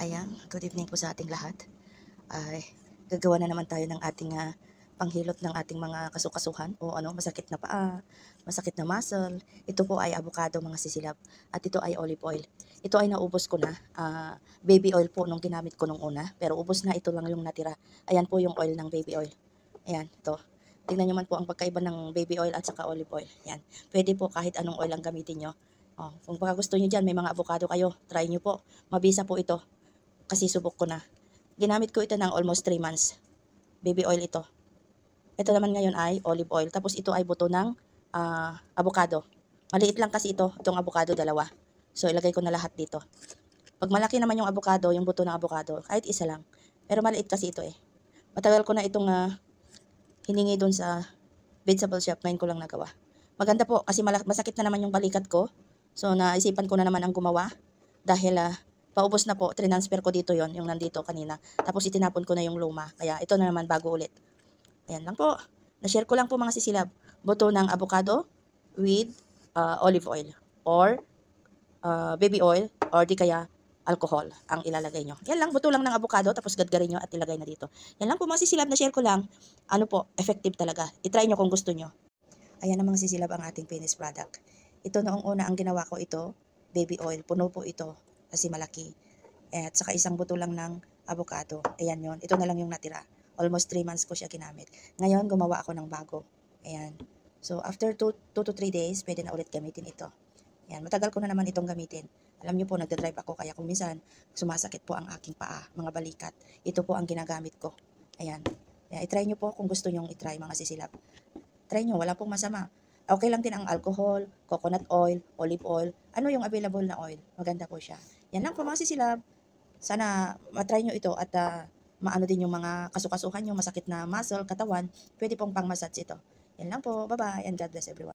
Ayan, good evening po sa ating lahat. Ay, gagawa na naman tayo ng ating panghilot ng ating mga kasukasuhan o masakit na paa, masakit na muscle. Ito po ay avocado mga sisilap at ito ay olive oil. Ito ay naubos ko na. Baby oil po nung ginamit ko nung una, pero ubos na, ito lang yung natira. Ayan po yung oil ng baby oil. Ayan, ito. Tingnan nyo man po ang pagkaiba ng baby oil at saka olive oil. Ayan. Pwede po kahit anong oil ang gamitin nyo. Oh, kung baka gusto nyo dyan, may mga avocado kayo, try nyo po. Mabisa po ito. Kasi subok ko na. Ginamit ko ito ng almost 3 months. Baby oil ito. Ito naman ngayon ay olive oil. Tapos ito ay buto ng avocado. Maliit lang kasi ito. Itong avocado, dalawa. So, ilagay ko na lahat dito. Pag malaki naman yung avocado, yung buto ng avocado, kahit isa lang. Pero maliit kasi ito eh. Matagal ko na itong hiningi dun sa vegetable shop. Ngayon ko lang nagawa. Maganda po kasi masakit na naman yung balikat ko. So, naisipan ko na naman ang gumawa. Dahil paubos na po, transfer ko dito yon yung nandito kanina. Tapos itinapon ko na yung luma. Kaya ito na naman bago ulit. Ayan lang po. Na-share ko lang po mga sisilab. Buto ng avocado with olive oil. Or baby oil. Or di kaya alcohol ang ilalagay nyo. Yan lang, buto lang ng avocado. Tapos gadgarin nyo at ilagay na dito. Yan lang po mga sisilab. Na-share ko lang. Ano po, effective talaga. I-try nyo kung gusto nyo. Ayan na mga sisilab ang ating finished product. Ito noong una ang ginawa ko ito. Baby oil. Puno po ito. Kasi malaki. At saka isang buto lang ng avocado. Ayan yon. Ito na lang yung natira. Almost 3 months ko siya ginamit. Ngayon, gumawa ako ng bago. Ayan. So, after 2 to 3 days, pwede na ulit gamitin ito. Ayan. Matagal ko na naman itong gamitin. Alam niyo po, nagdadrive ako. Kaya kung minsan, sumasakit po ang aking paa, mga balikat. Ito po ang ginagamit ko. Ayan. Ayan. I-try nyo po kung gusto nyong i-try mga sisilap. Try nyo. Wala pong masama. Okay lang din ang alcohol, coconut oil, olive oil. Ano yung available na oil? Maganda po siya. Yan lang po mga sisilab. Sana matry nyo ito at maano din yung mga kasukasuhan, yung masakit na muscle, katawan. Pwede pong pang-massage ito. Yan lang po. Bye-bye and God bless everyone.